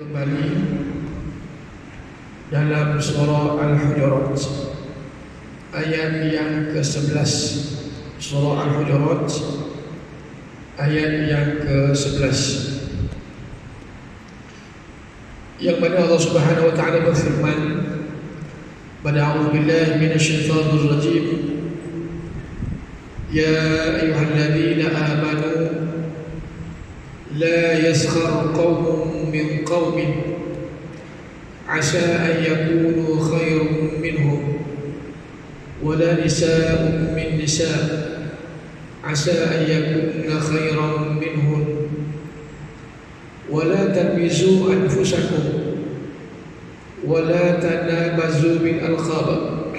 Kembali dalam surah Al-Hujurat ayat yang ke-11. Surah Al-Hujurat ayat yang ke-11, yang mana Allah Subhanahu wa taala berfirman, A'udzubillahi minasyaitonir rajim. Ya ayyuhalladzina amanu la yaskhar qaumun min qaumin asa an yakunu khairum minhum wala nisaa'un min nisa' asa an yakunna khairan minhun wala talmizu anfusakum wala tanabazu bil alqab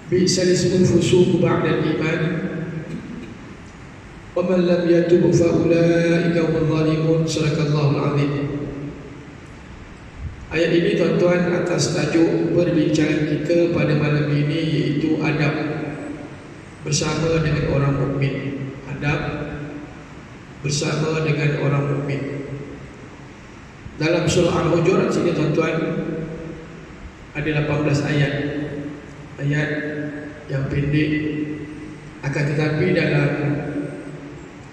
bi'sal ismul fusuq ba'da al-iman wa man lam yatub fa ulaika humul zalimun. Sadaqallahul azim. Ayat ini tuan-tuan atas tajuk perbincangan kita pada malam ini, iaitu adab bersama dengan orang mukmin. Adab bersama dengan orang mukmin. Dalam surah Al-Hujurat sini tuan-tuan ada 18 ayat. Ayat yang pendek, akan tetapi dalam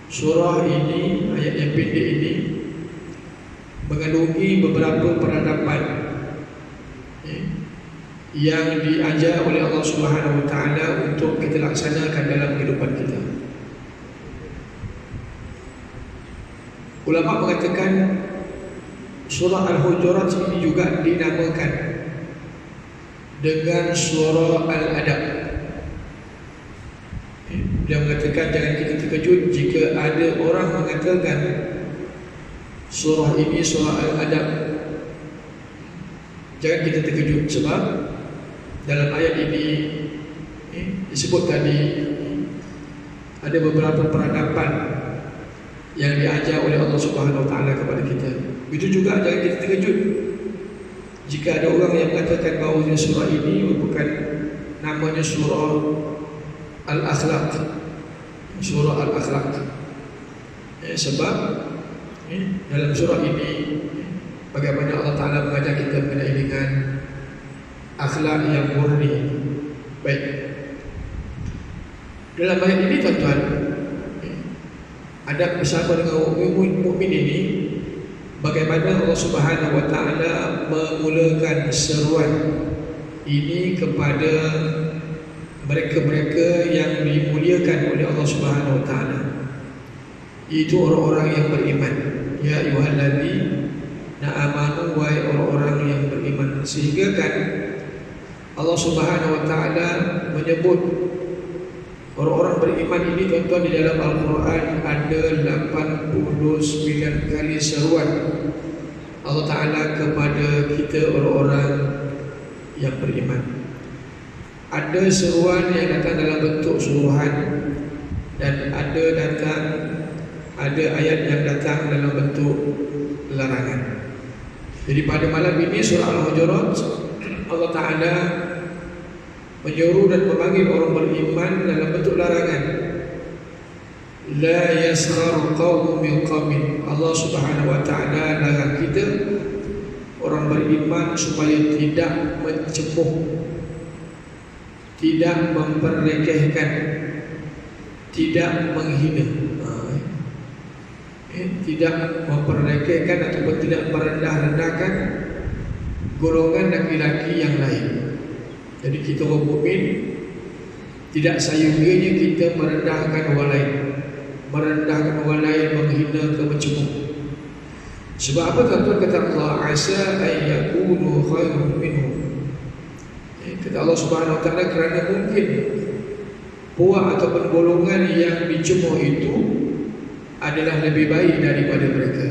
surah ini, ayat yang pendek ini mengandungi beberapa peradaban yang diajar oleh Allah Subhanahu wa taala untuk kita laksanakan dalam kehidupan kita. Ulama mengatakan surah Al-Hujurat ini juga dinamakan dengan surah Al-Adab. Dia mengatakan jangan kita terkejut jika ada orang mengatakan surah ini surah Al-Adab. Jangan kita terkejut, sebab dalam ayat ini disebut tadi ada beberapa peradaban yang diajar oleh Allah Subhanahu wa taala kepada kita. Begitu juga jangan kita terkejut jika ada orang yang mengatakan bahawa surah ini merupakan namanya surah Al-Akhlaq. Surah Al-Akhlaq. Sebab dalam surah ini bagaimana Allah Ta'ala mengajar kita mengenai dengan akhlak yang murni. Baik, dalam ayat ini tuan-tuan, adab bersama dengan mukmin ini, bagaimana Allah Subhanahu wa taala memulakan seruan ini kepada mereka-mereka yang dimuliakan oleh Allah Subhanahu wa taala, itu orang-orang yang beriman. Ya ayyuhalladzina amanu, wahai orang-orang yang beriman. Sehingga kan Allah Subhanahu wa taala menyebut orang-orang beriman ini tuan-tuan di dalam Al-Quran ada 89 kali seruan Allah Ta'ala kepada kita orang-orang yang beriman. Ada seruan yang datang dalam bentuk suruhan, dan ada ayat yang datang dalam bentuk larangan. Jadi pada malam ini surah Al-Hujurat, Allah Ta'ala menyuruh dan memanggil orang beriman dalam bentuk larangan. La yaskhar qaumun min qaumin. Allah Subhanahu wa taala larang kita orang beriman supaya tidak mencemuh, tidak memperlekehkan, tidak menghina, tidak memperlekehkan ataupun tidak merendah-rendahkan golongan laki-laki yang lain. Jadi kita orang mukmin tidak sayangnya kita merendahkan orang lain, menghina ke mencemuh. Sebab apa tuan-tuan? Kata Allah, asa an yakunu khairum minhum. Kata Allah Subhanahu wa taala, kerana mungkin puak ataupun golongan yang dicemuh itu adalah lebih baik daripada mereka.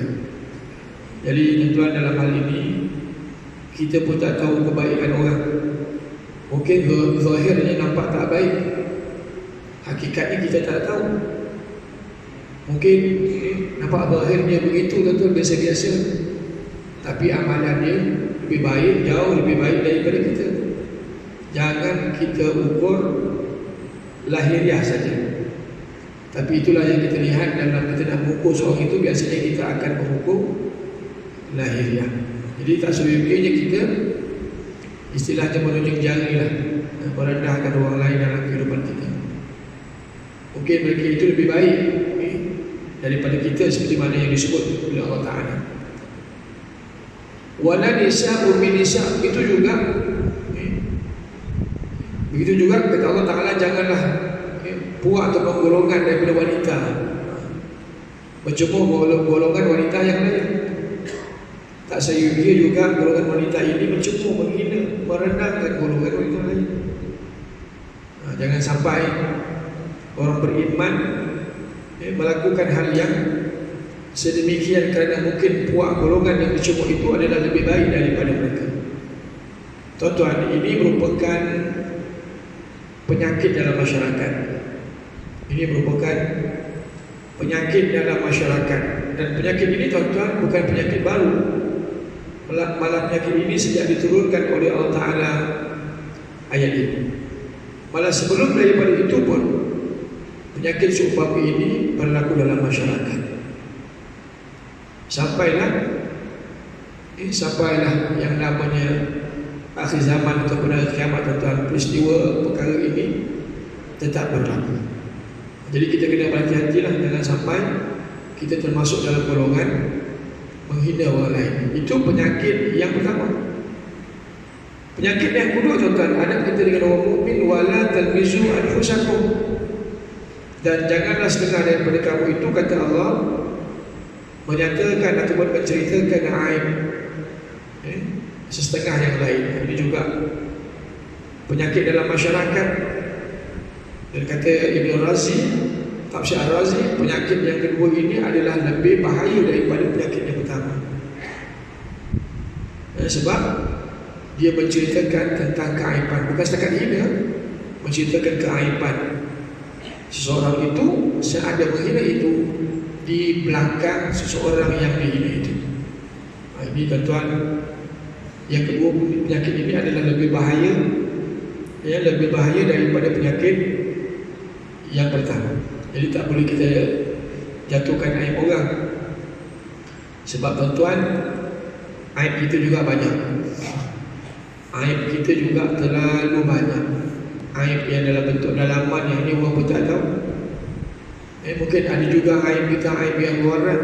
Jadi tuan-tuan, dalam hal ini kita pun tak tahu kebaikan orang. Mungkin zahirnya nampak tak baik, hakikatnya kita tak tahu. Mungkin nampak zahirnya begitu tuan-tuan, biasa-biasa, tapi amalannya lebih baik, jauh lebih baik daripada kita. Jangan kita ukur lahiriah saja, tapi itulah yang kita lihat dalam kita nak mengukur seorang itu. Biasanya kita akan mengukur lahiriah. Jadi tak seyogianya kita istilahnya menunjuk jari lah, merendahkan orang lain dalam kehidupan kita. Mungkin mereka itu lebih baik daripada kita, seperti mana yang disebut oleh Allah Ta'ala. Wala nisa'u min nisa', itu juga begitu juga kata Allah Ta'ala, janganlah puak atau golongan daripada wanita mencemooh golongan wanita yang lain. Tak seyogianya juga golongan wanita ini mencemooh, menghina, merendahkan golongan wanita lain. Jangan sampai orang beriman melakukan hal yang sedemikian kerana mungkin puak golongan yang mencemooh itu adalah lebih baik daripada mereka. Tuan-tuan, ini merupakan penyakit dalam masyarakat. Ini merupakan penyakit dalam masyarakat. Dan penyakit ini, tuan-tuan, bukan penyakit baru. Malah penyakit ini sejak diturunkan oleh Allah Ta'ala ayat ini. Malah sebelum daripada itu pun penyakit seumpama ini berlaku dalam masyarakat. Sampailah yang namanya akhir zaman ataupun hari kiamat, tuan-tuan, peristiwa perkara ini tetap berlaku. Jadi kita kena berhati-hatilah, jangan sampai kita termasuk dalam golongan menghina orang lain. Itu penyakit yang pertama. Penyakit yang kedua, tuan-tuan, ada kata dengan orang mukmin, wala talmizu anfusakum, dan janganlah setengah daripada kamu itu, kata Allah, menyatakan ataupun menceritakan aib setengah yang lain. Ini juga penyakit dalam masyarakat. Dan kata Ibn Razi, Tafsir Ar-Razi, penyakit yang kedua ini adalah lebih bahaya daripada penyakit yang pertama. Sebab dia menceritakan tentang keaiban, bukan setakat hina, menceritakan keaiban seseorang itu, seada menghina itu di belakang seseorang yang dihina itu. Ini, tuan-tuan, yang kedua, penyakit ini adalah lebih bahaya, lebih bahaya daripada penyakit yang pertama. Jadi tak boleh kita jatuhkan aib orang. Sebab, tuan-tuan, aib kita juga banyak. Aib kita juga terlalu banyak. Aib yang dalam bentuk dalaman yang ini orang pun tak tahu. Mungkin ada juga aib kita, aib yang luaran.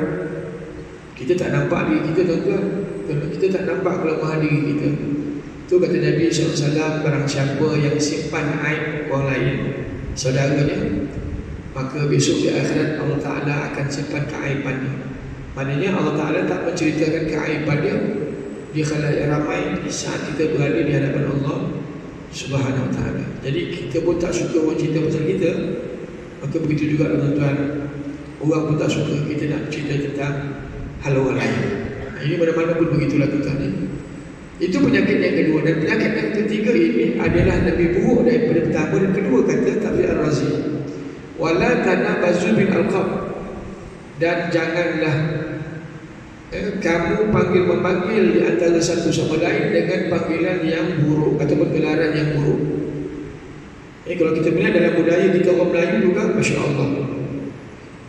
Kita tak nampak diri kita, tuan-tuan. Kita tak nampak kelemahan diri kita. Itu kata Nabi SAW, barang siapa yang simpan aib orang lain, saudaranya, maka besok di akhirat Allah Ta'ala akan simpan keaibannya. Maknanya Allah Ta'ala tak menceritakan keaibannya di khalayak ramai di saat kita berada di hadapan Allah Subhanahu Wa Ta'ala. Jadi kita pun tak suka orang cerita pasal kita, maka begitu juga, tuan-tuan, orang pun tak suka kita nak cerita tentang hal orang lain. Ini mana-mana pun begitulah, tuan-tuan. Itu penyakit yang kedua. Dan penyakit yang ketiga ini adalah lebih buruk daripada pertama dan kedua, kata Tafsir Ar-Razi. Wala tanabazu bil alqab, dan janganlah kamu panggil-memanggil di antara satu sama lain dengan panggilan yang buruk atau gelaran yang buruk. Kalau kita melihat dalam budaya kita orang Melayu juga, Masya Allah,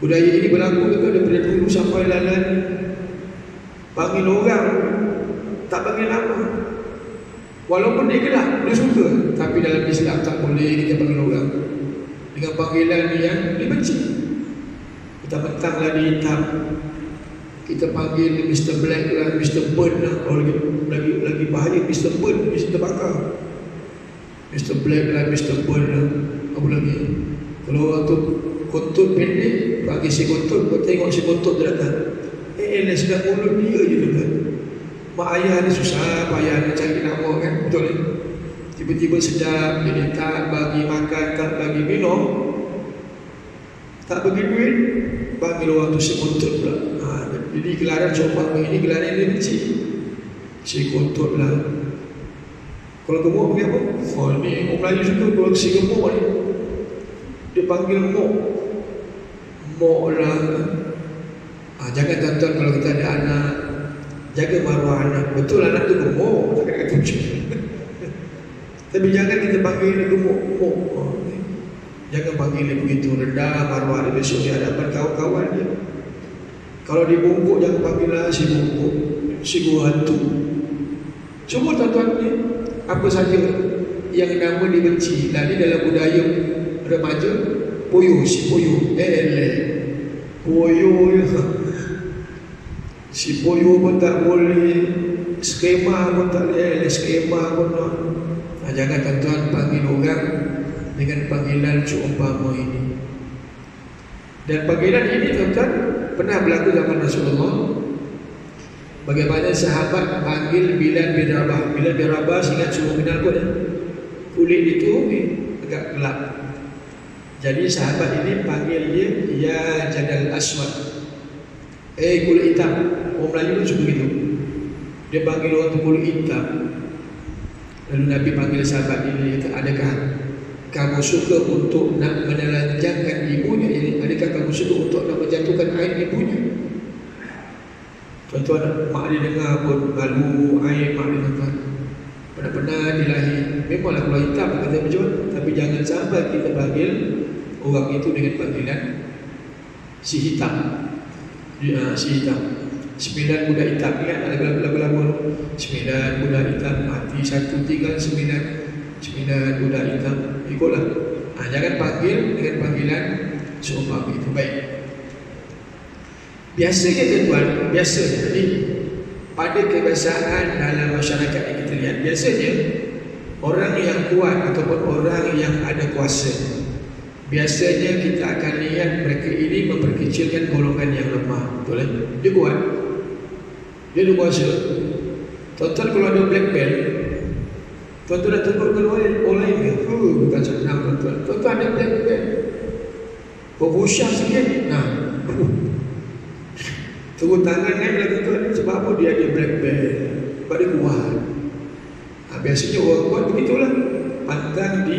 budaya ini berlaku juga daripada dulu sampai lalan. Panggil orang tak panggil nama, walaupun dia gelap, dia suka. Tapi dalam Islam tak boleh kita panggil orang dengan panggilan yang dibenci. Kita mentanglah di hitam, kita panggil Mr. Black lah, Mr. Burn lah. Kalau lagi bahaya, Mr. Burn, Mr. Bakar, Mr. Black lah, Mr. Burn lah. Apa lagi? Kalau orang tu kontut pendek, panggil si kontut, kau tengok si kontut dia datang. Sedang mulut dia je, tuan. Mak ayah ni susah, ayah ni cari nama kan, betul ni. Tiba-tiba sedap, jadi tak bagi makan, tak bagi minum, tak bagi duit, panggil orang tu si kontut pula. Jadi gelaran sopan ini gelaran yang dia benci. Si kontut lah. Kalau gemuk panggil apa? Oh, ni orang Melayu suka kalau si gemuk ni, dia panggil mok. Mok lah. Jangan, tuan-tuan, kalau kita ada anak, jaga maruah anak. Betul anak tu gemuk, tak kena kata macam. Tapi jangan kita panggil dia gemuk. Jangan panggil dia begitu, rendah maruah dia besok di hadapan kawan-kawan dia. Kalau dia bungkuk, jangan panggil lah si bungkuk. si guru hantu. Semua tuan-tuan ni apa saja yang nama dibenci. Lalu dalam budaya remaja, poyo, si poyo, poyo si poyo pun tak boleh, skema pun tak boleh, skema pun tak. Jangan tuan-tuan panggil orang dengan panggilan seumpama ini. Dan panggilan ini tuan-tuan pernah berlaku zaman Rasulullah. Bagaimana sahabat panggil Bilal bin Rabah. Bilal bin Rabah ingat suruh kenal pun kulit itu agak gelap. Jadi sahabat ini panggil dia ya Jadal Aswad, kulit hitam. Orang Melayu pun suka gitu. Dia panggil orang tu kulit hitam. Lalu Nabi panggil sahabat ini, kata, adakah kamu suka untuk nak menelanjangkan ibunya? Adakah kamu suka untuk nak menjatuhkan air ibunya? Tuan-tuan, mak dia dengar pun malu, air mak dia tuan-tuan. Pernah-pernah dilahir. Memanglah keluar hitam kata macam, tapi jangan sampai kita panggil orang itu dengan panggilan si hitam. Si hitam. 9 budak hitam, ingat ada lagu-lagu 9 budak hitam mati, 1 tinggal 9 budak hitam. Ikutlah. Jangan panggil dengan panggilan seumpama itu. Baik. Biasanya tuan-tuan, biasanya ni pada kebiasaan dalam masyarakat yang kita lihat, biasanya orang yang kuat ataupun orang yang ada kuasa, biasanya kita akan lihat mereka ini memperkecilkan golongan yang lemah. Betul kan? Dia kuat, dia ada kuasa. Tuan-tuan kalau ada black belt, tuan-tuan dah tegur dengan orang lain ke? Bukan senang tuan-tuan. Tuan-tuan ada black belt, berbusyah sikit, turun tangan naik lagi tuan. Sebab apa? Dia ada black belt, sebab dia kuat. Biasanya orang kuat begitulah. Pantang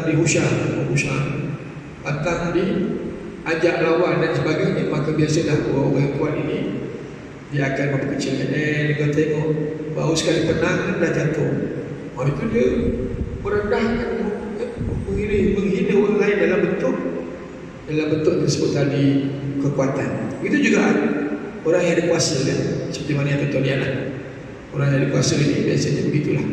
di husyah, pantang di ajak lawan dan sebagainya. Maka biasalah orang-orang kuat ini dia akan memperkecilkan. Dia tengok baru sekali penang dah jatuh. Itu dia merendahkan, menghina orang lain dalam bentuk disebut tadi kekuatan. Itu juga orang yang ada kuasa kan, seperti mana yang tuan-tuan lihat lah. Orang yang ada kuasa ini biasanya begitulah,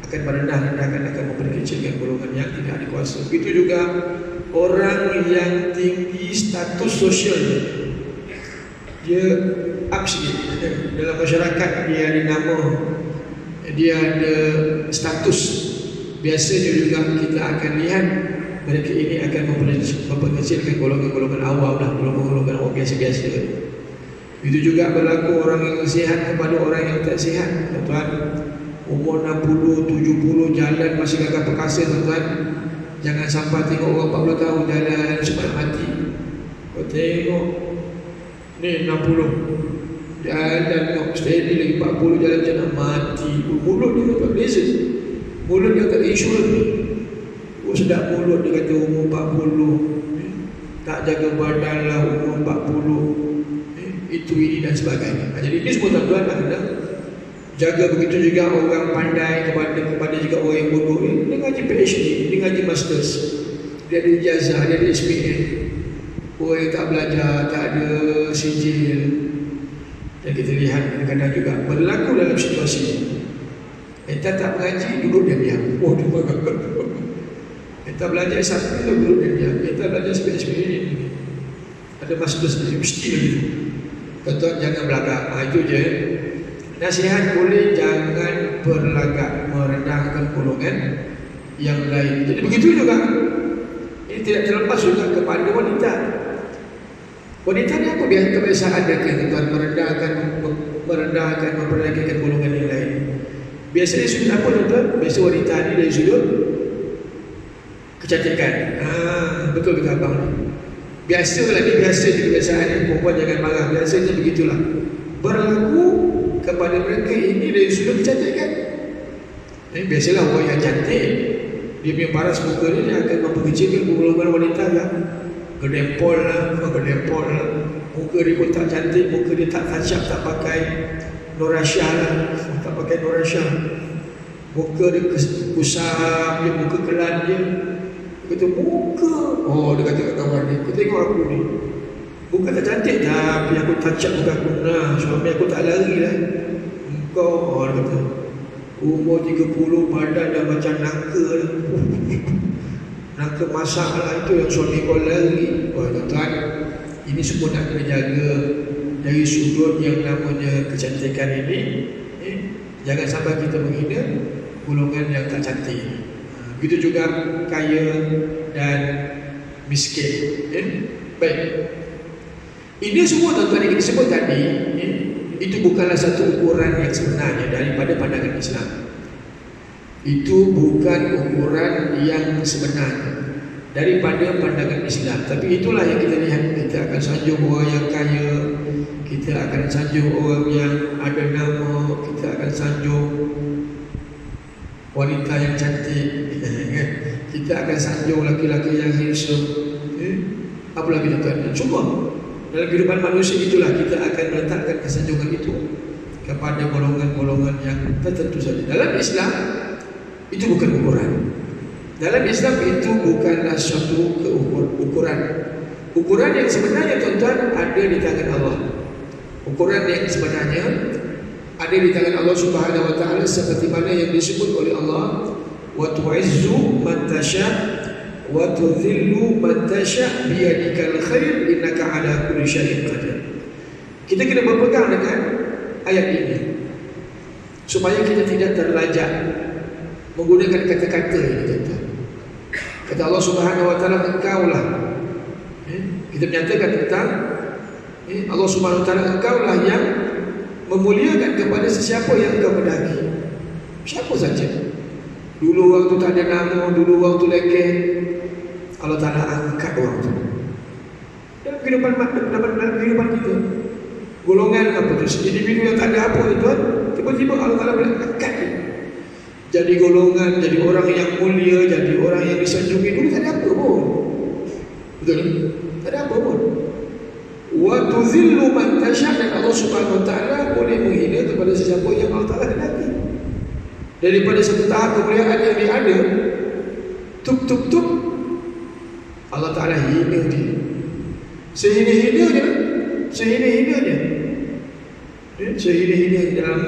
akan merendahkan, akan memperkecilkan golongan yang tidak ada kuasa. Begitu juga orang yang tinggi status sosial, dia up sikit dalam masyarakat, dia ada nama, dia ada status. Biasanya juga kita akan lihat mereka ini akan memperkecilkan golongan-golongan awam lah, golongan-golongan awam biasa-biasa. Itu juga berlaku orang yang sihat kepada orang yang tak sihat. Tuan-tuan, umur 60, 70 jalan masih gagah perkasa tuan-tuan. Jangan sampai tengok orang 40 tahun jalan sampai mati. Kau tengok ni 60 jalan kau steady lagi 40 jalan macam mati. Mulut dia tak beza. Mulut dia tak insurans ni. Sedap mulut dia kata umur 40, tak jaga badan lah umur 40, itu ini dan sebagainya. Jadi ini semua tuan-tuan nak kena jaga. Begitu juga orang pandai kepada juga orang yang bodoh. Dia ngaji PhD, dia ngaji Masters, dia ada ijazah, dia ada SPM. Orang yang tak belajar, tak ada sijil. Dan kita lihat kadang-kadang juga berlaku dalam situasi ini. Kita tak mengaji, duduk diam-diam. Dia bagaimana? Kita belajar S1 kita dulu dia. Kita belajar SPM ini. Ada masalah sendiri mesti begitu. Tuan-tuan jangan belagak. Itu je. Nasihat boleh, jangan berlagak merendahkan golongan yang lain. Jadi begitu juga. Ini tidak terlepas juga kepada wanita. Wanita ni apa biasa kebiasaan mereka tuan, merendahkan, memperlagakkan golongan yang lain. Biasanya sudut apa tuan? Biasa wanita ni dari sudut kecantikan. Betul kata abang ni. Biasalah ni, biasa je kebiasaan ni. Perempuan jangan marah. Biasanya begitulah. Berlaku kepada mereka ini dari sudut kecantikan. Biasalah orang yang cantik, dia punya paras muka dia akan memperkecilkan golongan wanita yang gedempol lah. Muka dia pun tak cantik, muka dia tak touch up, tak pakai Nurasyah lah. Tak pakai Nurasyah. Muka dia kusam, dia muka kelan dia. Dia kata muka. Dia kata kat kawan dia, kau tengok aku ni, Bukan tak cantik, tapi aku touch up muka aku. Nah, suami aku tak lari lah. Engkau, orang kata, umur 30, badan dah macam nangka lah. Nangka masak lah, itu yang suami kau lari. Wah tuan-tuan, ini semua nak kena jaga dari sudut yang namanya kecantikan ini. Jangan sampai kita menghina golongan yang tak cantik. Begitu juga kaya dan miskin. Baik. Ini semua tuan-tuan yang kita sebut tadi, itu bukanlah satu ukuran yang sebenarnya daripada pandangan Islam. Itu bukan ukuran yang sebenarnya daripada pandangan Islam. Tapi itulah yang kita lihat. Kita akan sanjung orang yang kaya, kita akan sanjung orang yang ada nama, kita akan sanjung wanita yang cantik, kita akan sanjung laki-laki yang handsome. Apa lagi tuan-tuan? Semua dalam kehidupan manusia itulah kita akan meletakkan kesanjungan itu kepada golongan-golongan yang tertentu saja. Dalam Islam itu bukan ukuran. Dalam Islam itu bukanlah suatu ukuran. Ukuran yang sebenarnya tuan-tuan ada di tangan Allah. Ukuran yang sebenarnya ada di tangan Allah Subhanahu wa taala, seperti mana yang disebut oleh Allah, wa tu'izzu man tasha wa tudhillu man tasha biyadikal khair innaka ala kulli syai'in qadir. Kita kena berpegang dengan ayat ini supaya kita tidak terlajak menggunakan kata-kata ini, tuan-tuan. Kata Allah Subhanahu wa taala, engkaulah, kita menyatakan tentang Allah Subhanahu wa taala, engkaulah yang memuliakan kepada sesiapa yang engkau kehendaki. Siapa saja. Dulu waktu tak ada nama, dulu waktu lekeh, Allah Taala angkat orang tu. Dalam kehidupan kita, golongan apa tu, individu yang tak ada apa tu tuan, tiba-tiba Allah Taala boleh angkat dia. Jadi golongan, jadi orang yang mulia, jadi orang yang disanjungi. Dulu tak ada apa pun. Betul? Tak ada apa pun. Wa tuzillu man tasha, dan Allah Subhanahu wa taala boleh menghina kepada sesiapa yang Allah Taala kehendaki. Daripada satu tahap kemuliaan yang dia ada, tuk Allah Taala hina dia. Sehina-hinanya dalam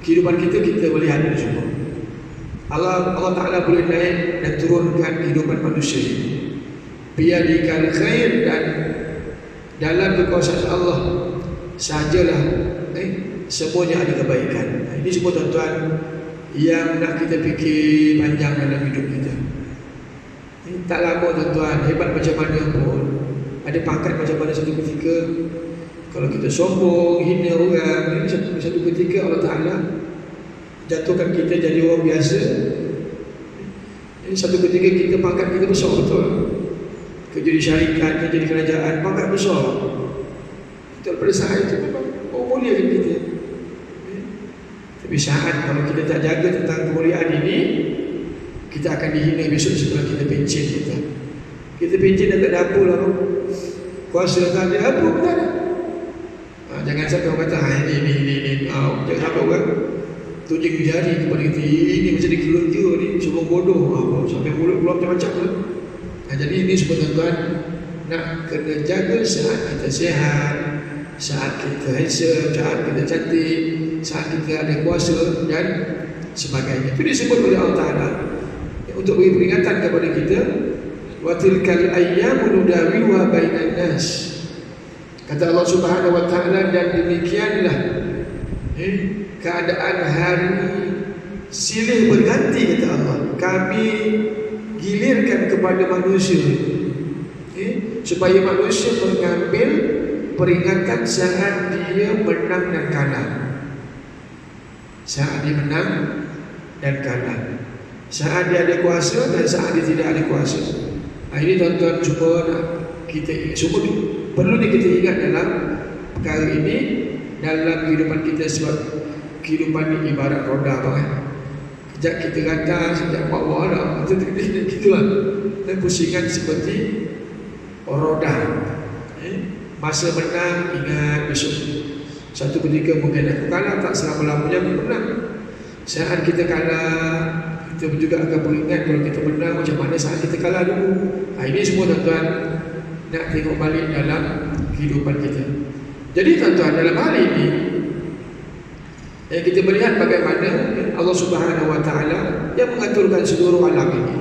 kehidupan kita boleh ada semua. Allah Taala boleh naik dan turunkan kehidupan manusia ini. Biyadikal khair, dan dalam kekuasaan Allah sajalah semuanya ada kebaikan. Ini semua tuan-tuan yang nak kita fikir panjang dalam hidup kita. Tak lama tuan-tuan, hebat macam mana pun, ada pangkat macam mana, satu ketika kalau kita sombong, hina orang, satu ketika Allah Ta'ala jatuhkan kita jadi orang biasa. Satu ketika kita pangkat kita besar betul, kerja di syarikat, kerja di kerajaan, pangkat besar. Pada saat itu memang orang muliakan kita. Tapi saat kalau kita tak jaga tentang kemuliaan ini, kita akan dihina besok setelah kita pencet kita. Kita pencet dan tak ada apa lah. Kuasa tak ada apa pun tak ada. Jangan sampai orang kata ini. Jangan sampai orang tunjuk jari kepada kita. Ini macam dia kerja ni, semua bodoh. Sampai mulut keluar macam-macam tu. Jadi ini semua tuan-tuan nak kena jaga saat kita sihat, saat kita handsome, saat kita cantik, saat kita ada kuasa dan sebagainya. Itu disebut oleh Allah Ta'ala untuk beri peringatan kepada kita, wa tilkal ayyamu nudawiluha bainan nas. Kata Allah Subhanahu wa taala, dan demikianlah keadaan hari silih berganti, kata Allah. Kami gilirkan kepada manusia supaya manusia mengambil peringatan saat dia menang dan kalah. Saat dia menang dan kalah, saat dia ada kuasa dan saat dia tidak ada kuasa. Ini tuan-tuan cuba nak kita ingat, semua perlu kita ingat dalam perkara ini dalam kehidupan kita. Sebab kehidupan ini ibarat roda kan. Kejap kita gatal, sekejap bawah dah. Itulah. Dan pusingan seperti roda. Masa menang, ingat besok satu ketika mungkin aku kalah, tak selama-lamanya aku menang. Saat kita kalah, kita juga akan beringat kalau kita menang macam mana saat kita kalah dulu. Ini semua tuan-tuan nak tengok balik dalam kehidupan kita. Jadi tuan-tuan, dalam hal ini kita melihat bagaimana Allah Subhanahu Wa Taala yang mengaturkan seluruh alam ini.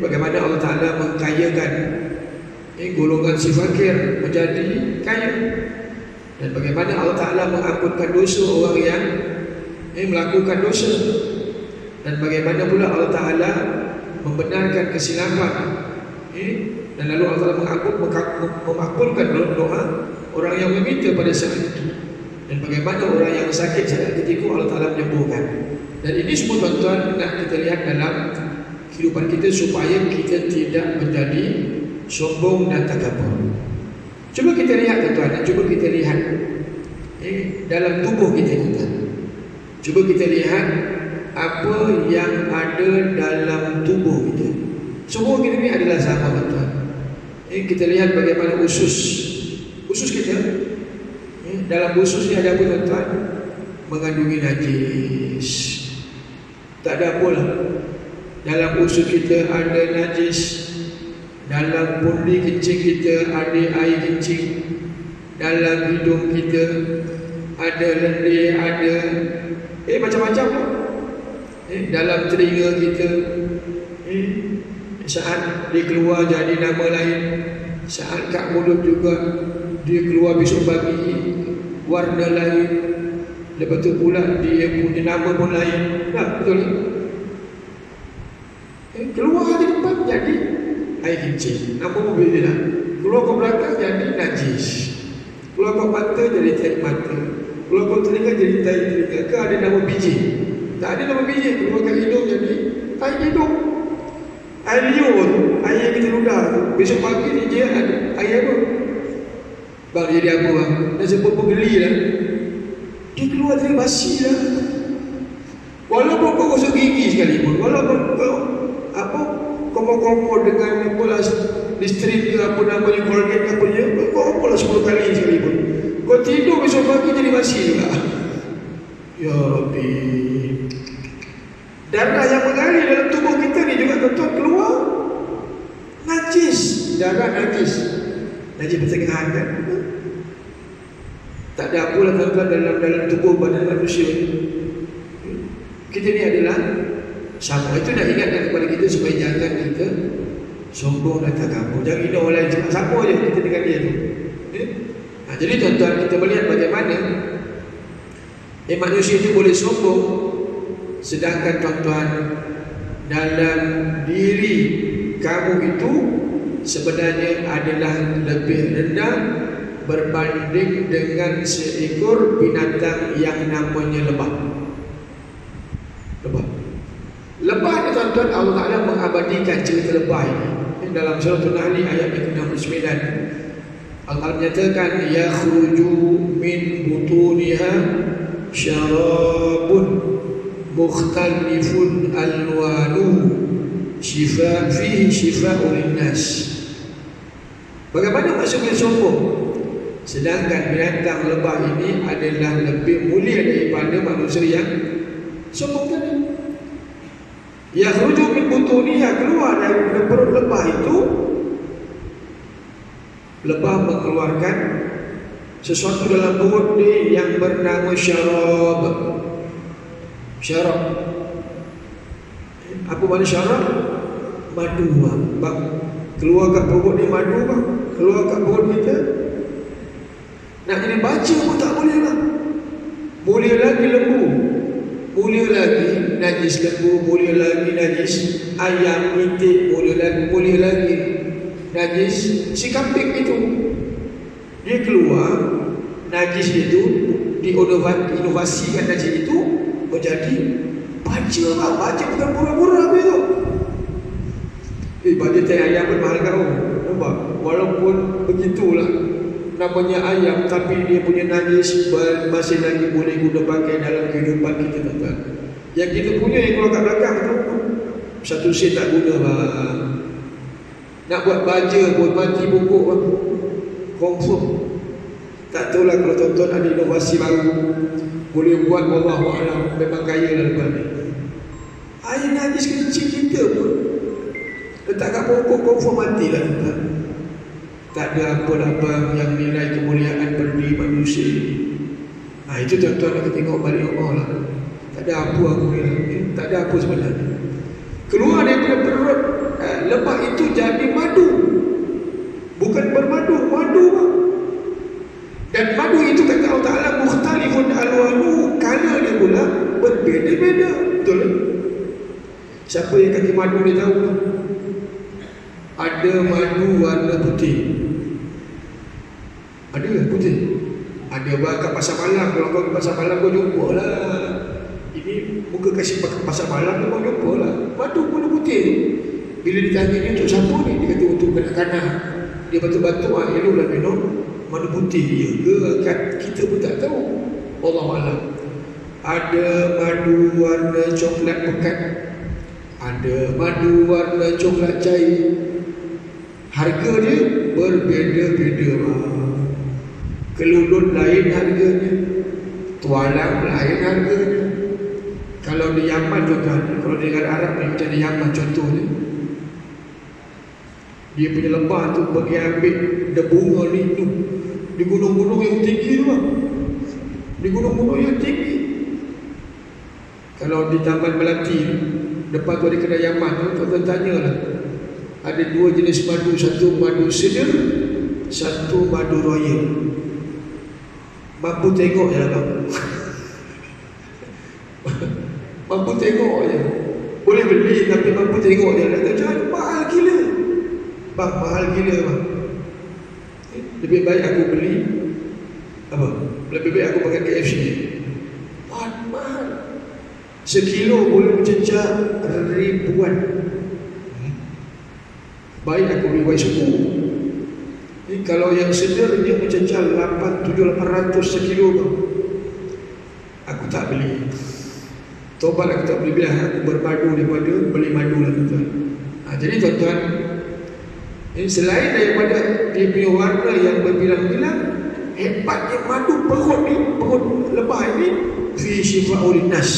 Bagaimana Allah Taala mengkayakan golongan si fakir menjadi kaya, dan bagaimana Allah Taala mengampunkan dosa orang yang melakukan dosa, dan bagaimana pula Allah Taala membenarkan kesilapan, dan lalu Allah Taala memakbulkan doa orang yang meminta pada saat itu, dan bagaimana orang yang sakit saat ketika Allah Taala menyembuhkan. Dan ini semua tuan-tuan nak kita lihat dalam kehidupan kita supaya kita tidak menjadi sombong dan takabur. Cuba kita lihat tuan-tuan, cuba kita lihat dalam tubuh kita tuan-tuan. Cuba kita lihat apa yang ada dalam tubuh kita. Semua kita ni adalah sama tuan-tuan. Kita lihat bagaimana usus kita. Dalam usus ni ada apa tuan-tuan? Mengandungi najis. Tak ada apa lah. Dalam usus kita ada najis. Dalam pundi kencing kita ada air kencing. Dalam hidung kita ada lendir, ada macam-macam lah. Dalam telinga kita saat dia keluar jadi nama lain. Saat kat mulut juga dia keluar besok pagi warna lain. Lepas tu pula dia punya nama pun lain. Tak betul ni? Keluar di depan jadi air kencing, nama pun beza lah. Keluar ke belakang jadi najis. Keluar ke mata jadi tahi mata. Keluar ke telinga jadi tahi telinga. Ke ada nama biji? Tak ada nama biji. Keluar ke hidung jadi tahi hidung. Air liur, air yang kita ludah tu, besok pagi ni dia ada air apa? Bang jadi apa bang? Dah sebut geli lah. Dia keluar dari basi lah. Walaupun kau gosok gigi sekalipun, walaupun kau kompor dengan apalah listrik ke apa namanya, Colgate ke apa dia, kau apalah 10 kali sekalipun, kau tidur besok pagi jadi basi juga. Ya Rabbi. Darah yang mengalir dalam tubuh kita ni juga tuan-tuan keluar najis. Darah najis pertengahan kan. Tak ada apalah tuan-tuan dalam tubuh badan manusia. Kita ni adalah sama. Itu nak ingatkan kepada kita supaya jangan kita sombong dan takabur. Jangan ini orang lain cakap sama je kita dengan dia tu. Jadi tuan-tuan, kita melihat bagaimana manusia itu boleh sombong, sedangkan tuan-tuan dalam diri kamu itu sebenarnya adalah lebih rendah berbanding dengan seekor binatang yang namanya lebah. Lebah ni tuan-tuan, Allah Ta'ala mengabadikan cerita lebah ini dalam surah An-Nahl ayat yang ke-69. Allah menyatakan yakhruju min butuniha syarabun mukhtalifun alwanuhu fihi shifa'un linnas. Bagaimana maksudnya sombong? Sedangkan binatang lebah ini adalah lebih mulia daripada manusia yang sombong tadi. Yakhruju min butuniha, keluar dari perut lebah itu. Lebah mengeluarkan sesuatu dalam perut dia yang bernama syarab. Syarab. Apa makna syarab? Madu bang. Keluar kat perut dia madu bang. Keluar kat perut kita. Nak kena baca pun tak boleh bang. Boleh lagi lembu. Boleh lagi najis lembu, boleh lagi najis ayam, itik, boleh lagi najis si kambing itu. Dia keluar najis itu, diinovasikan najis itu menjadi baja lah. Baja bukan pura-pura apa itu. Baja teh ayam pun mahal kau. Nampak? Walaupun begitulah namanya ayam, tapi dia punya najis masih lagi boleh guna pakai dalam kehidupan kita tuan-tuan. Yang kita punya yang keluar kat belakang tu satu sen tak guna bang. Nak buat baja pun mati pokok bang. Confirm. Tak tahulah kalau tuan-tuan ada inovasi baru boleh buat, wallahu a'lam, memang kaya lah lepas ni. Air najis kecil kita pun letak kat pokok confirm mati lah tuan-tuan. Tak ada apa-apa yang nilai kemuliaan pada diri manusia. Itu tuan-tuan nak tengok balik Allah lah. Tak ada apa aku ni, tak ada apa sebenarnya. Keluar daripada perut lebah itu jadi madu. Bukan bermadu, madu bang. Dan madu itu kata Allah Ta'ala mukhtalifun alwanu, color dia pula berbeza-beza. Betul tak? Siapa yang kata madu dia tahu? Ada madu warna putih. Ada putih. Ada kat pasar malam. Kalau kau ke pasar malam kau jumpa lah. Ini muka kasih pasar malam tu kau jumpa lah. Madu warna putih. Bila ditanya ni untuk siapa ni? Dia kata untuk kanak-kanak. Dia batu-batu eloklah minum madu putih. Ya ke? Kita pun tak tahu. Wallahualam. Ada madu warna coklat pekat. Ada madu warna coklat cair. Harga dia berbeza-beza. Kelulut lain harganya, tualang lain harganya. Kalau di Yaman tuan-tuan, kalau di negara Arab ni macam di Yaman contohnya, dia punya lebah tu pergi ambil bunga lindu di gunung-gunung yang tinggi tu bang. Di gunung-gunung yang tinggi. Kalau di Taman Melati depan tu ada kedai Yaman tu, tuan-tuan tanyalah. Ada dua jenis madu, satu madu sedir, satu madu royal. Mampu tengok je lah bang. Mampu tengok je. Boleh beli tapi mampu tengok je lah. Jangan mahal gila. Bang, mahal gila bang. Lebih baik aku beli apa? Lebih baik aku makan KFC. Mahal. Sekilo boleh mencecah ribuan. Baik aku beli white suku. Kalau yang sedir dia mencecah 700-800 sekilo bang. Aku tak beli. Tobat aku tak beli. Bila aku bermadu daripada beli madu lah tuan-tuan. Jadi tuan-tuan, selain daripada dia punya warna yang berbilang-bilang, hebatnya madu perut ni, perut lebah ini fi syifa'ul nas.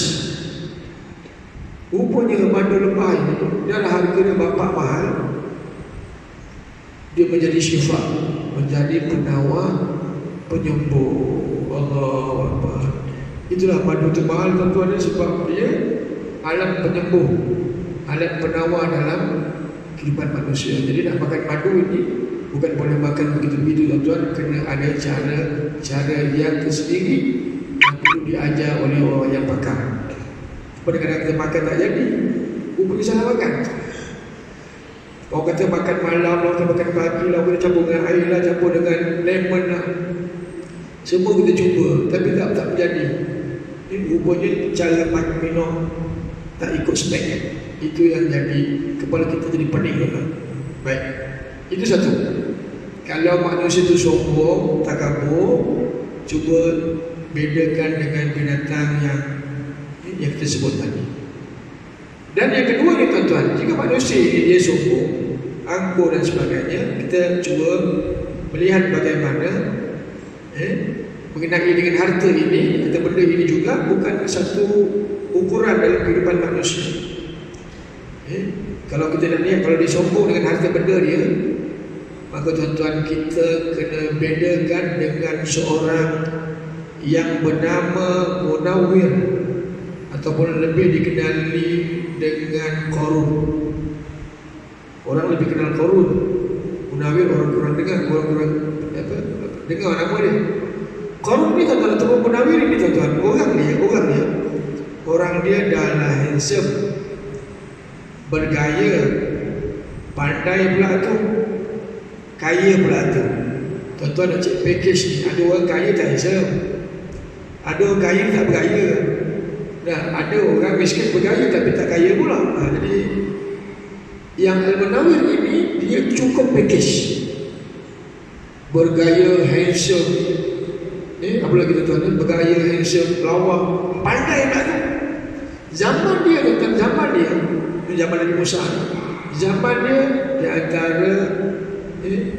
Rupanya madu lebah ini dalam harganya bapak mahal. Dia menjadi syifa, menjadi penawar, penyembuh. Allahu Akbar. Itulah madu termahal tuan-tuan, sebab dia alat penyembuh, alat penawar dalam kehidupan manusia. Jadi nak makan madu ini bukan boleh makan begitu-begitu tuan-tuan, kena ada cara yang tersendiri yang perlu diajar oleh orang yang pakar. Kadang-kadang kita makan tak jadi, rupanya salah makan. Orang kata makan malam lah, kita makan pagi lah, kita campur dengan air lah, campur dengan lemon lah. Semua kita cuba, tapi tak menjadi. Ini rupanya cara minum tak ikut spek. Itu yang jadi, kepala kita jadi pening lah. Baik, itu satu. Kalau manusia itu sombong, takabur, cuba bedakan dengan binatang yang kita sebut tadi. Dan yang kedua ni tuan-tuan, jika manusia ini dia sombong, angkuh dan sebagainya, kita cuba melihat bagaimana mengenai dengan harta ini atau benda ini juga bukan satu ukuran dalam kehidupan manusia. Kalau kita nak lihat, kalau dia sombong dengan harta benda dia, maka tuan-tuan kita kena bedakan dengan seorang yang bernama Munawir ataupun lebih dikenali dengan Qarun. Orang lebih kenal Qarun. Munawir orang kurang dengar, orang dengar nama dia. Qarun ni tuan-tuan, ataupun Munawir ini tuan-tuan, orang dia dah handsome, bergaya, pandai pula tu, kaya pula tu. Tuan-tuan nak cek package ni, ada orang kaya tak handsome, ada orang kaya tak bergaya. Nah, ada orang miskin bergaya tapi tak kaya pula. Jadi yang Al-Munawir ini dia cukup package. Bergaya, handsome. Apa lagi tuan-tuan? Bergaya, handsome, lawak, pandai tak tu. Zaman dia tuan-tuan, zaman Nabi Musa. Zaman dia di antara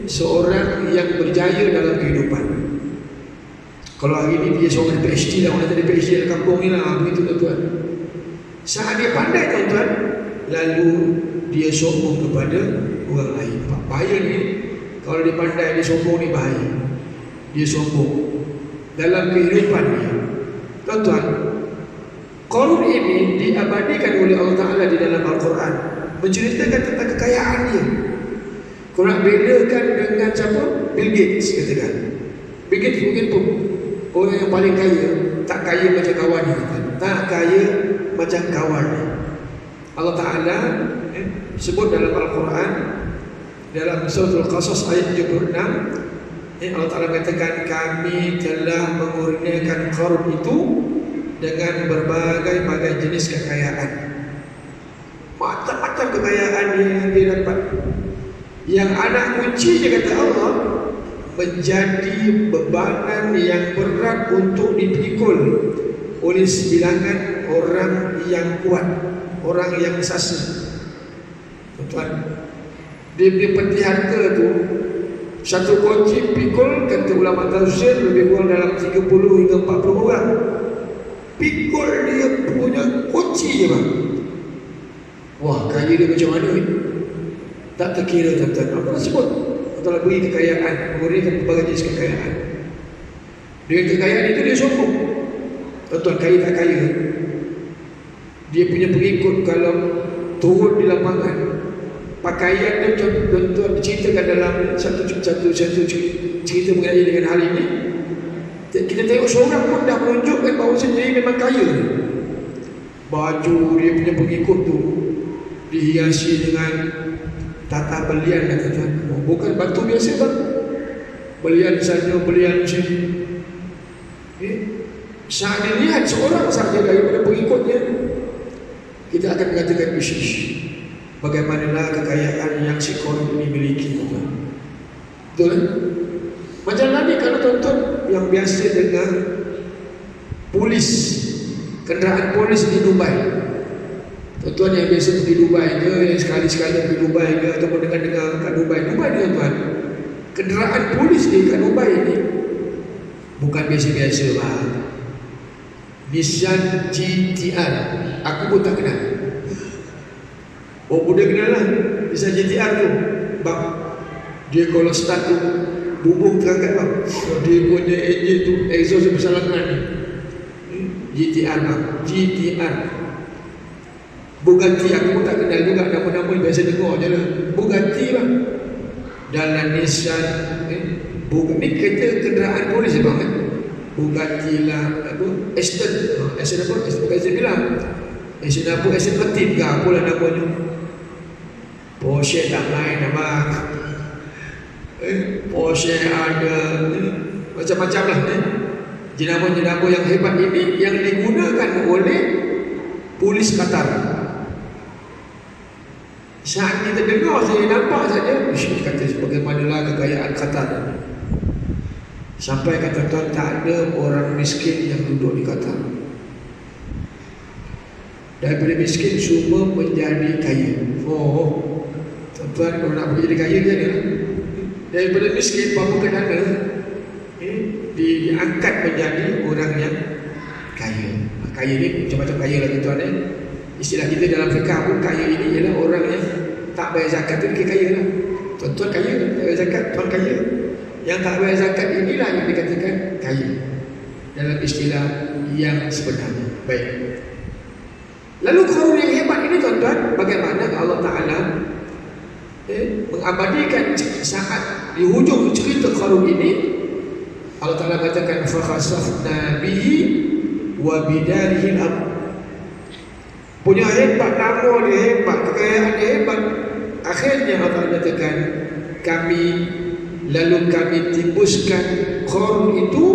seorang yang berjaya dalam kehidupan. Kalau hari ini dia seorang PhD lah, orang tadi PhD dalam kampung ni lah, begitu tuan-tuan. Saat dia pandai tuan-tuan, lalu dia sombong kepada orang lain. Bahaya ni, Kalau dipandai dia sombong ni bahaya. Dia sombong dalam kehidupan dia. Tuan-tuan, Qarun ini diabadikan oleh Allah Ta'ala di dalam Al-Quran, menceritakan tentang kekayaan dia. Korang bedakan dengan siapa? Bill Gates katakan. Bill Gates mungkin pun orang yang paling kaya, tak kaya macam kawan dia, tak kaya macam kawan dia. Allah Ta'ala sebut dalam Al-Quran, dalam surah Al-Qasas ayat 76, Allah Ta'ala katakan, kami telah mengurniakan Qarun itu dengan berbagai-bagai jenis kekayaan. Macam-macam kekayaan yang dia dapat. Yang anak kunci je kata Allah, menjadi bebanan yang berat untuk dipikul oleh sebilangan orang yang kuat, orang yang sasa. Tuan-tuan, dia peti harta tu, satu kunci pikul, kata ulama tafsir, lebih kurang dalam 30 hingga 40 orang. Pikul dia punya kunci je bang. Wah, kaya dia macam mana ni? Tak terkira tuan-tuan. Apa nak sebut? Allah beri kekayaan, memberikan berbagai jenis kekayaan. Dengan kekayaan itu dia sombong. Tuan-tuan, kaya tak kaya, dia punya pengikut kalau turun di lapangan, pakaian dia tuan-tuan diceritakan dalam satu cerita mengenai dengan hal ini. Kita tengok seorang pun dah menunjukkan bahawa dia memang kaya. Baju dia punya pengikut tu dihiasi dengan tata belian, kata-kata. Bukan batu biasa bang, belian sana, belian sini. Saat dilihat seorang sahaja daripada pengikutnya, kita akan mengatakan wish. Bagaimanalah kekayaan yang si Qarun ini miliki. Betul kan? Macam Nabi, kalau tuan-tuan yang biasa dengar polis, kenderaan polis di Dubai, tuan-tuan yang biasa pergi Dubai ke, yang sekali-sekali pergi Dubai ke, ataupun dengar kat Dubai ni tuan-tuan, kenderaan polis di kat Dubai ni bukan biasa-biasa bang. Nissan GTR, aku pun tak kenal. Oh, boleh kenal lah Nissan GTR tu bang. Dia kalau start tu bubung terangkat bang. Dia punya enjin tu, exhaust dia besar lengan ni. GTR bang, GTR. Bugatti aku pun tak kenal juga, nama-nama biasa dengar je lah. Bugatti bang. Dalam Nissan ni kereta kenderaan polis bang kan. Bugatti lah, apa, Aston apa, bukan Aston bilang Aston apa, Aston Martin ke apalah namanya. Porsche tak main abang. Porsche ada macam-macam lah jenama-jenama yang hebat ini yang digunakan oleh polis Qatar. Saat kita dengar saja, nampak saja, kata bagaimanalah kekayaan Qatar. Sampai kata tuan, tak ada orang miskin yang duduk di Qatar. Daripada miskin semua menjadi kaya. Oh, tuan-tuan, kalau nak menjadi kaya dia ada. Daripada miskin bapa kedana diangkat menjadi orang yang kaya. Kaya ni macam-macam kaya lah tuan. Istilah kita dalam fiqah pun, kaya ini ialah orang yang tak bayar zakat tu dia kaya lah. Tuan-tuan kaya, tak bayar zakat, tuan kaya. Yang tak bayar zakat inilah yang dikatakan kaya dalam istilah yang sebenarnya. Baik. Lalu Qarun yang hebat ini tuan-tuan, bagaimana Allah Ta'ala mengabadikan saat di hujung cerita Qarun ini. Allah Ta'ala katakan fakhasafna bihi wa bidarihi al-ard. Punya hebat, nama dia hebat, kekayaan dia hebat. Akhirnya Allah Ta'ala katakan lalu kami timbuskan Qarun itu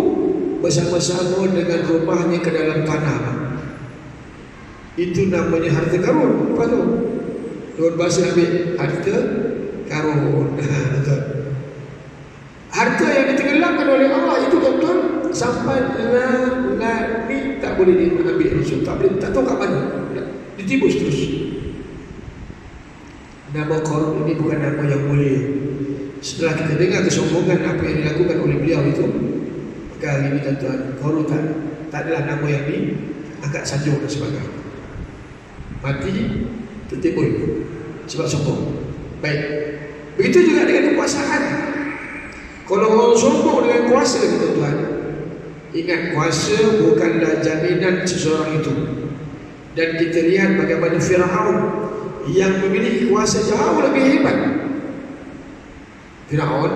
bersama-sama dengan rumahnya ke dalam tanah. Itu namanya harta karun. Apa tu? Daun bahasa ambil harta karun. Harta yang ditenggelamkan oleh Allah itu tuan-tuan, sampai ni tak boleh diambil langsung, tak boleh, tak tahu kat mana, ditibus terus. Nama Qarun ini bukan nama yang mulia. Setelah kita dengar kesombongan apa yang dilakukan oleh beliau itu, maka hari ini tuan-tuan, Qarun tak adalah nama yang diangkat sanjung dan sebagainya. Mati tertimbul sebab sombong. Baik. Begitu juga dengan kekuasaan. Kalau orang sombong dengan kuasa kita tuan, ingat kuasa bukanlah jaminan seseorang itu. Dan kita lihat bagaimana Firaun yang memiliki kuasa jauh lebih hebat. Firaun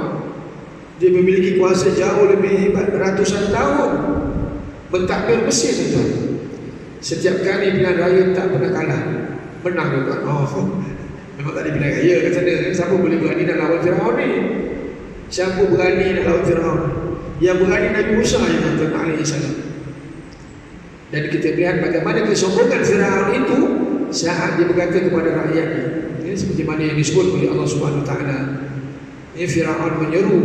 dia memiliki kuasa jauh lebih hebat, ratusan tahun mentadbir Mesir itu. Setiap kali pilihan raya tak pernah kalah, menang tuan. Oh, memang tak ada pilihan raya kat sana. Siapa boleh berani nak lawan Firaun ni? Siapa berani nak lawan Firaun? Yang berani Nabi Musa yang tuan alaihi salam. Dan kita lihat bagaimana kesombongan Firaun itu saat dia berkata kepada rakyatnya, ya, seperti mana yang disebut oleh Allah Subhanahu Wa Taala. Ini Firaun menyeru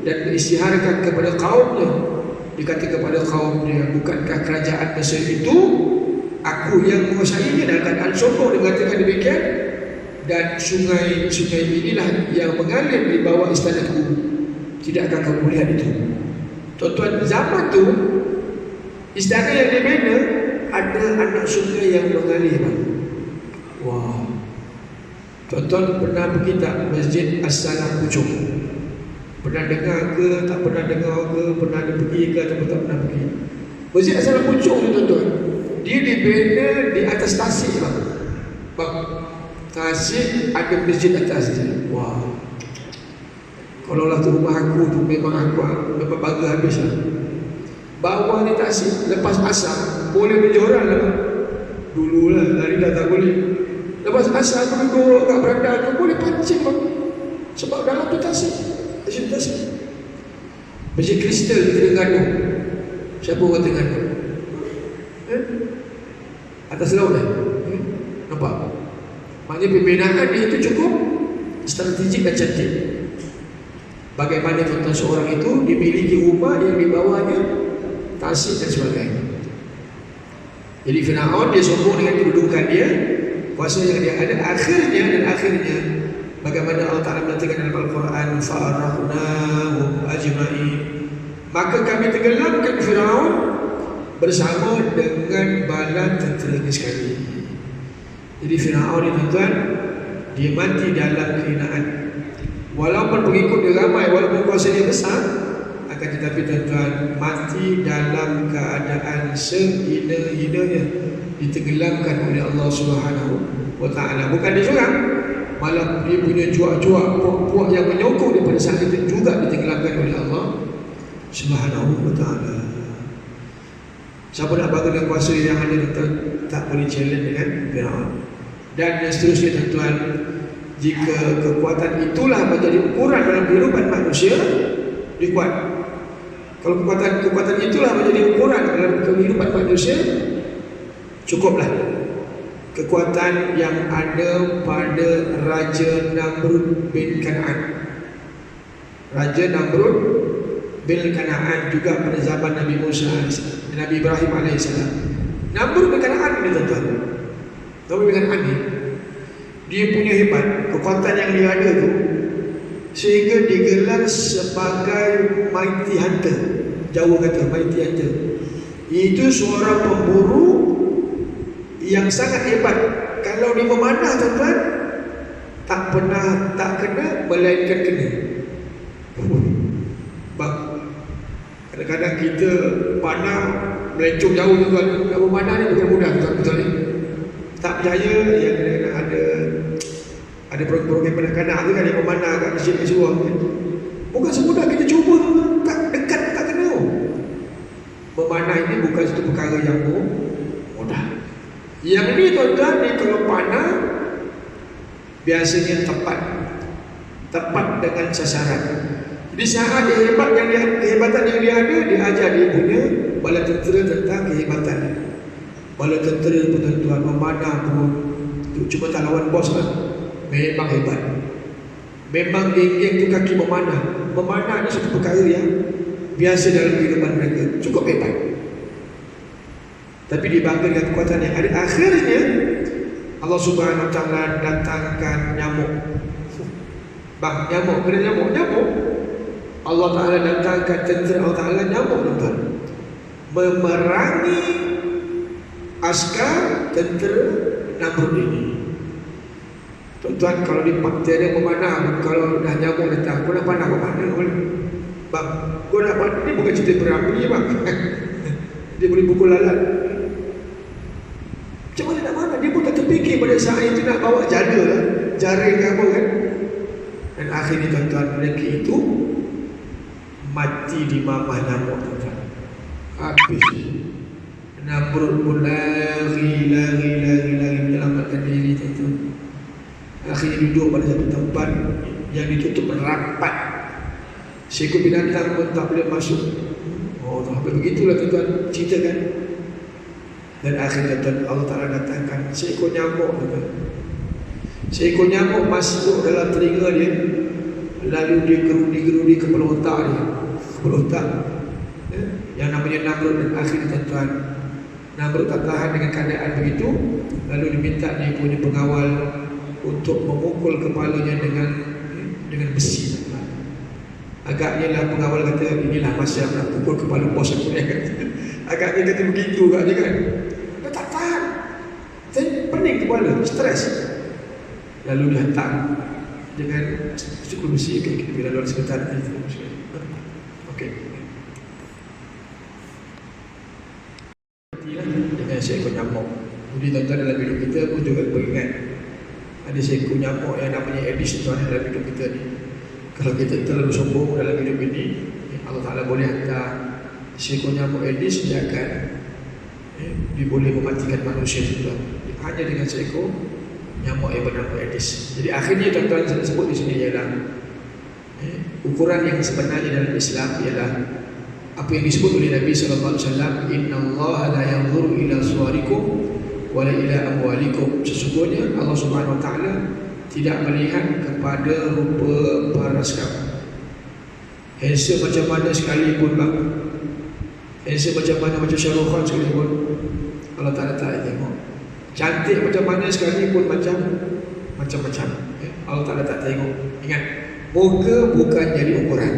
dan mengisytiharkan kepada kaumnya. Dikata kepada kaumnya, bukankah kerajaan Mesir itu aku yang menguasainya? Dalam keadaan sombong dia mengatakan demikian. Dan sungai-sungai inilah yang mengalir di bawah istanaku. Tidakkah kamu melihat itu? Tuan-tuan, zaman tu istana yang dia bina ada anak sungai yang mengalir. Wah, tuan-tuan pernah pergi tak Masjid As-Salam Puchong? Pernah dengar ke? Tak pernah dengar ke? Pernah ada pergi ke atau tak pernah pergi? Masjid As-Salam Puchong ni tuan-tuan, dia dibina di atas tasik bang. Tasik ada masjid atas dia. Wah, kalau lah tu rumah aku tu memang memang bangga habis lah. Bawah ni tasik, lepas asar boleh berjoran lah. Dulu lah, hari dah tak boleh. Lepas asar aku duduk kat beranda tu boleh pancing bang. Sebab dalam tu tasik. Masjid Kristal di Terengganu. Siapa orang Terengganu? Atas laut lah. Nampak? Maknanya pembinaan dia itu cukup strategik dan cantik. Bagaimana tuan-tuan seorang itu dimiliki rumah yang di bawahnya tasik dan sebagainya. Jadi Firaun dia sombong dengan kedudukan dia, kuasa yang dia ada. Akhirnya bagaimana Allah Ta'ala menyatakan dalam Al-Quran, fa'arahnahu ajma'in, maka kami tenggelamkan Firaun bersama dengan bala tenteranya sekali. Jadi Firaun ini tuan-tuan, dia mati dalam kehinaan. Walaupun pengikut dia ramai, walaupun kuasa dia besar, akan tetapi tuan-tuan mati dalam keadaan sehina-hinanya, ditenggelamkan oleh Allah Subhanahu Wa Ta'ala. Bukan dia seorang, malah dia punya cuak-cuak, puak-puak yang menyokong dia pada saat itu juga ditenggelamkan oleh Allah Subhanahu Wa Ta'ala. Siapa nak bangga dengan kuasa yang ada, tuan-tuan, tak boleh challenge dengan Firaun. Dan seterusnya tuan-tuan, jika kekuatan itulah menjadi ukuran dalam kehidupan manusia, dia kuat. Kalau kekuatan itulah menjadi ukuran dalam kehidupan manusia, cukuplah kekuatan yang ada pada Raja Namrud bin Kan'an. Raja Namrud bin Kan'an juga pada zaman Nabi Musa AS, Nabi Ibrahim AS. Namrud bin Kan'an ni tuan-tuan, Namrud bin Kan'an ni, dia punya hebat, kekuatan yang dia ada tu, sehingga digelar sebagai mighty hunter. Jawa kata mighty hunter. Itu seorang pemburu yang sangat hebat. Kalau dia memanah tuan-tuan, tak pernah tak kena, melainkan kena. Bang, kadang-kadang kita panah melencong jauh tuan-tuan. Nak memanah ni bukan mudah tuan-tuan ni. Tak percaya yang ada program kanak-kanak tu kan yang memanah kat masjid Suruh kan. Bukan semudah kita cuba, tak dekat tak kena. Memanah ini bukan satu perkara yang mudah. Yang ni tuan-tuan ni kalau panah biasanya tepat dengan sasaran. Jadi saat dia kehebatan yang dia ada, dia ajar dia punya bala tentera tentang kehebatan. Bala tentera pun tuan-tuan memanah pun cuma tak lawan bos lah. Memang hebat. Memang geng-geng tu kaki memanah. Memanah ni satu perkara yang biasa dalam kehidupan mereka. Cukup hebat. Tapi dibangga dengan kekuatan yang ada. Akhirnya Allah Subhanahu Wa Ta'ala datangkan nyamuk. Bang, nyamuk. Kena nyamuk. Allah Ta'ala datangkan tentera Allah Ta'ala nyamuk tuan-tuan, memerangi askar tentera Namrud ini. Tuan-tuan, kalau di tiada memanah, kalau dah nyamuk datang, kau nak panah ke mana? Bang, kau nak buat ni bukan cerita berapi bang. Dia boleh pukul lalat. Macam mana nak mana? Dia pun tak terfikir pada saat itu nak bawa jada lah, jaring ke apa kan. Dan akhirnya tuan-tuan, mereka itu mati di mamah nyamuk tuan-tuan. Habis. Namrud pun lari menyelamatkan diri tuan-tuan. Akhirnya duduk pada satu tempat yang ditutup rapat. Seekor binatang pun tak boleh masuk. Oh, sampai begitulah tuan-tuan cerita kan. Dan akhirnya tuan Allah Ta'ala datangkan seekor nyamuk tuan-tuan. Seekor nyamuk masuk dalam telinga dia, lalu dia gerudi kepala otak dia. Kepala otak yang namanya Namrud. Dan akhirnya tuan-tuan, Namrud tak tahan dengan keadaan begitu, lalu diminta dia punya pengawal untuk memukul kepalanya dengan besi. Agaknya lah pengawal kata, inilah masa nak pukul kepala bos aku ni. Agaknya kata begitu agaknya kan. Dia tak tahan, pening kepala, stres. Lalu dihantar dengan cukup besi. Okay, kita pergi lalu sebentar. Okey. Dengan seekor nyamuk. Jadi tuan-tuan, dalam hidup kita pun juga beringat ada seekor nyamuk yang namanya Aedes tuan dalam hidup kita ni. Kalau kita terlalu sombong dalam hidup ini, Allah Ta'ala boleh hantar seekor nyamuk Aedes, dia akan dia boleh mematikan manusia tuan. Hanya dengan seekor nyamuk yang bernama Aedes. Jadi akhirnya tuan-tuan, saya sebut di sini ialah ukuran yang sebenarnya dalam Islam ialah apa yang disebut oleh Nabi SAW, Innallaha la yanzuru ila suwarikum wala ila amwalikum. Sesungguhnya Allah Subhanahu Wa Ta'ala tidak melihat kepada rupa paras kamu. Handsome macam mana sekalipun bang, handsome macam mana, macam Shah Rukh Khan sekalipun, Allah Ta'ala tak tengok. Cantik macam mana sekalipun, macam-macam, Allah Ta'ala tak tengok. Ingat, muka bukan jadi ukuran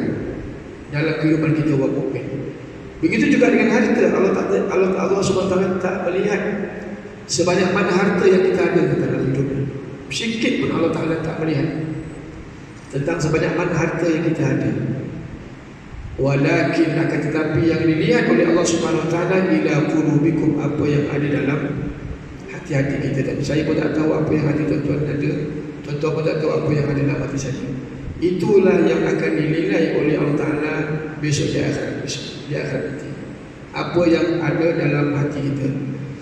dalam kehidupan kita buat mukmin. Begitu juga dengan harta. Allah Subhanahu Wa Ta'ala tak melihat sebanyak mana harta yang kita ada dalam hidup. Sikit pun Allah Ta'ala tak melihat tentang sebanyak mana harta yang kita ada. Walakin, akan tetapi yang dilihat oleh Allah Subhanahu Wa Ta'ala ila qulubikum, apa yang ada dalam hati-hati kita. Dan saya pun tak tahu apa yang hati tuan-tuan ada, tuan-tuan pun tak tahu apa yang ada dalam hati saya. Itulah yang akan dinilai oleh Allah Ta'ala besok di akhirat nanti. Apa yang ada dalam hati kita,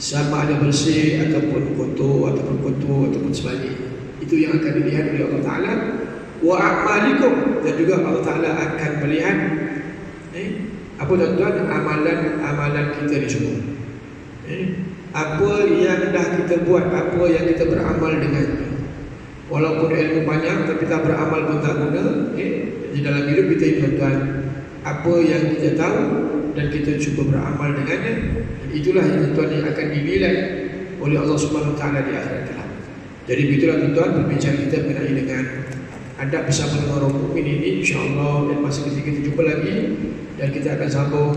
sama ada bersih ataupun kotor ataupun sebaliknya, itu yang akan dilihat oleh Allah Ta'ala. Wa a'malikum, dan juga Allah Ta'ala akan melihat apa tuan-tuan, amalan kita ni semua. Apa yang dah kita buat, apa yang kita beramal dengannya. Walaupun ilmu banyak tapi tak beramal pun tak guna. Di dalam hidup kita ini tuan-tuan, apa yang kita tahu dan kita cuba beramal dengannya, dan itulah yang tuan-tuan yang akan dinilai oleh Allah Subhanahu Wa Ta'ala di akhirat kelak. Jadi begitulah tuan-tuan perbincangan kita mengenai dengan adab bersama dengan orang mukmin ini, insya-Allah. Dan masa kita jumpa lagi dan kita akan sambung